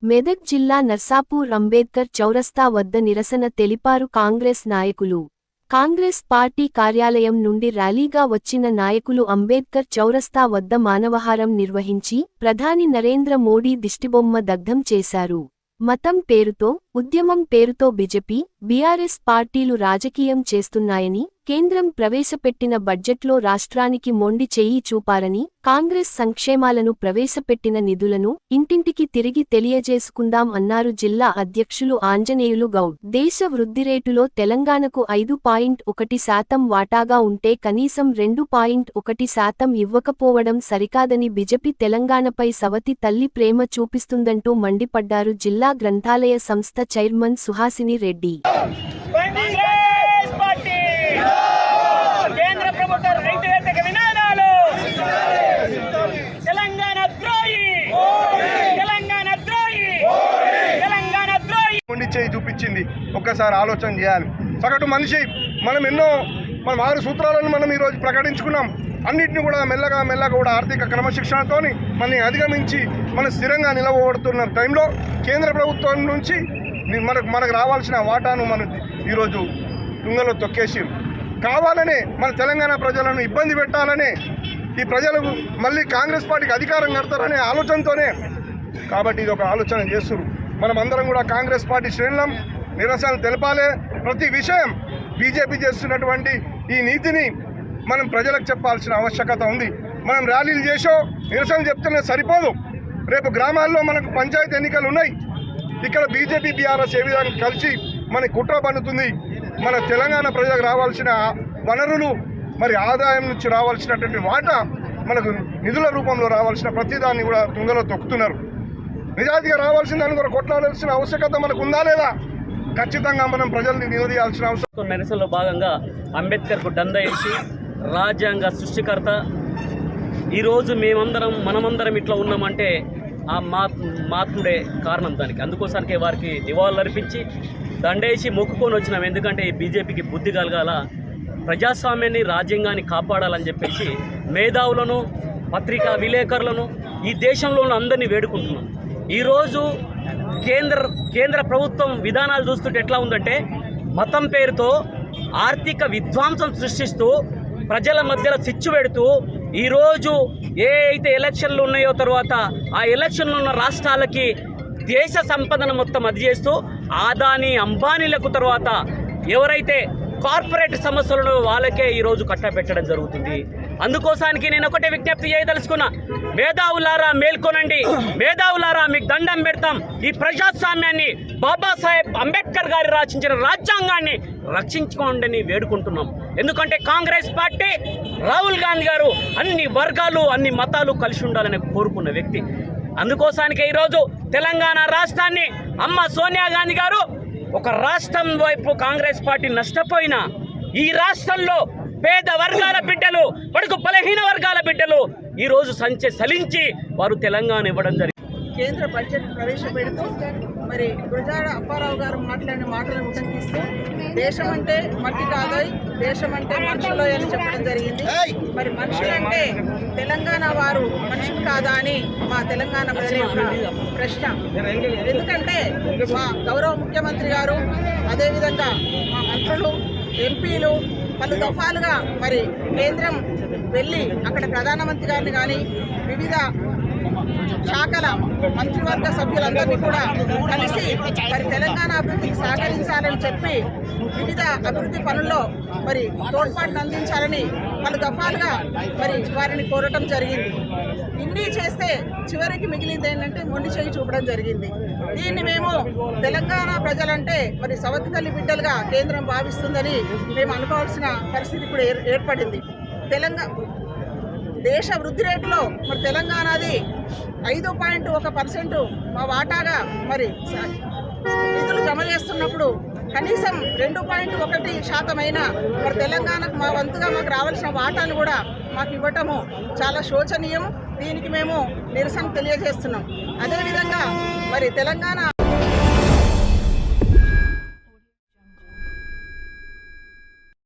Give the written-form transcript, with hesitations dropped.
మెదక్ జిల్లా నర్సాపూర్ అంబేద్కర్ చౌరస్తా వద్ద నిరసన తెలిపారు కాంగ్రెస్ నాయకులు. కాంగ్రెస్ పార్టీ కార్యాలయం నుండి ర్యాలీగా వచ్చిన నాయకులు అంబేద్కర్ చౌరస్తా వద్ద మానవహారం నిర్వహించి ప్రధాని నరేంద్ర మోడీ దిష్టిబొమ్మ దగ్ధం చేశారు. మతం పేరుతో, ఉద్యమం పేరుతో బీజేపీ, బీఆర్ఎస్ పార్టీలు రాజకీయం చేస్తున్నాయని, కేంద్రం ప్రవేశపెట్టిన బడ్జెట్లో రాష్ట్రానికి మొండి చెయ్యి చూపారని, కాంగ్రెస్ సంక్షేమాలను ప్రవేశపెట్టిన నిధులను ఇంటింటికి తిరిగి తెలియజేసుకుందాం అన్నారు. జిల్లా అధ్యక్షులు ఆంజనేయులు గౌడ్. దేశ వృద్ధిరేటులో తెలంగాణకు 5.1% వాటాగా ఉంటే కనీసం 2.1% ఇవ్వకపోవడం సరికాదని బీజేపీ తెలంగాణపై సవతి తల్లి ప్రేమ చూపిస్తుందంటూ మండిపడ్డారు. జిల్లా గ్రంథాలయ సంస్థ చైర్మన్ సుహాసిని రెడ్డి. చేయి చూపించింది. ఒక్కసారి ఆలోచన చేయాలి. సగటు మనిషి మనం 6 సూత్రాలను మనం ఈరోజు ప్రకటించుకున్నాం. అన్నింటినీ కూడా మెల్లగా కూడా ఆర్థిక క్రమశిక్షణతో మనని అధిగమించి మన స్థిరంగా నిలబడుతున్న టైంలో కేంద్ర ప్రభుత్వం నుంచి మనకు రావాల్సిన వాటాను మనం ఈరోజు తుంగలో తొక్కేసి కావాలనే మన తెలంగాణ ప్రజలను ఇబ్బంది పెట్టాలనే ఈ ప్రజలకు మళ్ళీ కాంగ్రెస్ పార్టీకి అధికారం కడతారనే ఆలోచనతోనే కాబట్టి ఇది ఒక ఆలోచన చేస్తున్నారు. మనం అందరం కూడా కాంగ్రెస్ పార్టీ శ్రేణులం నిరసన తెలపాలి. ప్రతి విషయం బీజేపీ చేస్తున్నటువంటి ఈ నీతిని మనం ప్రజలకు చెప్పాల్సిన ఆవశ్యకత ఉంది. మనం ర్యాలీలు చేసో నిరసన చెప్తేనే సరిపోదు. రేపు గ్రామాల్లో మనకు పంచాయతీ ఎన్నికలు ఉన్నాయి. ఇక్కడ బీజేపీ బీఆర్ఎస్ ఏ విధంగా కలిసి మన కుట్ర పన్నుతుంది. మన తెలంగాణ ప్రజలకు రావాల్సిన వనరులు మరి ఆదాయం నుంచి రావాల్సినటువంటి వాటా మనకు నిధుల రూపంలో రావాల్సిన ప్రతిదాన్ని కూడా తుంగలో తొక్కుతున్నారు. నిజాయితీగా రావాల్సిన దాని కూడా కొట్లాడాల్సిన ఆవశ్యకత మనకు ఉందా లేదా? ఖచ్చితంగా మనం ప్రజల్ని నిలదీయాల్సిన అవసరం. నిరసనలో భాగంగా అంబేద్కర్కు దండ వేసి రాజ్యాంగ సృష్టికర్త ఈరోజు మనమందరం ఇట్లా ఉన్నామంటే ఆ మాత్ముడే కారణం దానికి. అందుకోసానికే వారికి నివాళులర్పించి దండేసి మొక్కుకొని వచ్చినాం. ఎందుకంటే ఈ బీజేపీకి బుద్ధి కలగాల, ప్రజాస్వామ్యాన్ని రాజ్యాంగాన్ని కాపాడాలని చెప్పేసి మేధావులను, పత్రికా విలేకరులను, ఈ దేశంలో అందరినీ వేడుకుంటున్నాం. ఈరోజు కేంద్ర ప్రభుత్వం విధానాలు చూస్తుంటే ఎట్లా ఉందంటే మతం పేరుతో ఆర్థిక విధ్వంసం సృష్టిస్తూ ప్రజల మధ్యలో చిచ్చు పెడుతూ ఈరోజు ఏ అయితే ఎలక్షన్లు ఉన్నాయో తర్వాత ఆ ఎలక్షన్లు ఉన్న రాష్ట్రాలకి దేశ సంపదను మొత్తం అది చేస్తూ ఆదాని అంబానీలకు తర్వాత ఎవరైతే కార్పొరేట్ సమస్యలను వాళ్ళకే ఈరోజు కట్టబెట్టడం జరుగుతుంది. అందుకోసానికి నేను ఒకటే విజ్ఞప్తి చేయదలుచుకున్నా, మేధావులారా మేల్కొనండి, మేధావులారా మీకు దండం పెడతాం. ఈ ప్రజాస్వామ్యాన్ని, బాబాసాహెబ్ అంబేద్కర్ గారు రచించిన రాజ్యాంగాన్ని రక్షించుకోండి వేడుకుంటున్నాం. ఎందుకంటే కాంగ్రెస్ పార్టీ, రాహుల్ గాంధీ గారు అన్ని వర్గాలు, అన్ని మతాలు కలిసి ఉండాలని కోరుకున్న వ్యక్తి. అందుకోసానికి ఈరోజు తెలంగాణ రాష్ట్రాన్ని అమ్మ సోనియా గాంధీ గారు ఒక రాష్ట్రం వైపు కాంగ్రెస్ పార్టీ నష్టపోయినా ఈ రాష్ట్రంలో పేద వర్గాల బిడ్డలు, బడుగు బలహీన వర్గాల బిడ్డలు ఈరోజు సలించి వారు తెలంగాణ ఇవ్వడం జరిగింది. కేంద్ర బడ్జెట్ ప్రవేశపెడుతూ మరి గురజాడ అప్పారావు గారు మాట్లాడిన మాటలను ఉటంకిస్తూ దేశం అంటే మట్టి కాదోయ్, దేశం అంటే మనుషులో అని చెప్పడం జరిగింది. మరి మనుషులంటే తెలంగాణ వారు మనుషులు కాదా అని మా తెలంగాణ ప్రజల యొక్క ప్రశ్న. ఎందుకంటే మా గౌరవ ముఖ్యమంత్రి గారు, అదేవిధంగా మా మంత్రులు, ఎంపీలు పలు దఫాలుగా మరి కేంద్రం వెళ్ళి అక్కడ ప్రధానమంత్రి గారిని కానీ వివిధ శాఖల మంత్రివర్గ సభ్యులందరినీ కూడా కలిసి మరి తెలంగాణ అభివృద్ధికి సహకరించాలని చెప్పి వివిధ అభివృద్ధి పనుల్లో మరి తోడ్పాటును అందించాలని పలు దఫాలుగా మరి వారిని కోరటం జరిగింది. ఇన్ని చేస్తే చివరికి మిగిలింది ఏంటంటే మొండి చేయి చూపడం జరిగింది. దీన్ని మేము తెలంగాణ ప్రజలంటే మరి సవతి తల్లి బిడ్డలుగా కేంద్రం భావిస్తుందని మేము అనుకోవాల్సిన పరిస్థితి ఇప్పుడు ఏర్పడింది. దేశ వృద్ధి రేటులో మరి తెలంగాణది 5.1% మా వాటాగా మరి నిధులు జమ చేస్తున్నప్పుడు కనీసం 2.1% అయినా మరి తెలంగాణకు మా వంతుగా మాకు రావాల్సిన వాటాను కూడా మాకు ఇవ్వటము చాలా శోచనీయం. దీనికి మేము నిరసన తెలియజేస్తున్నాం. అదేవిధంగా మరి తెలంగాణ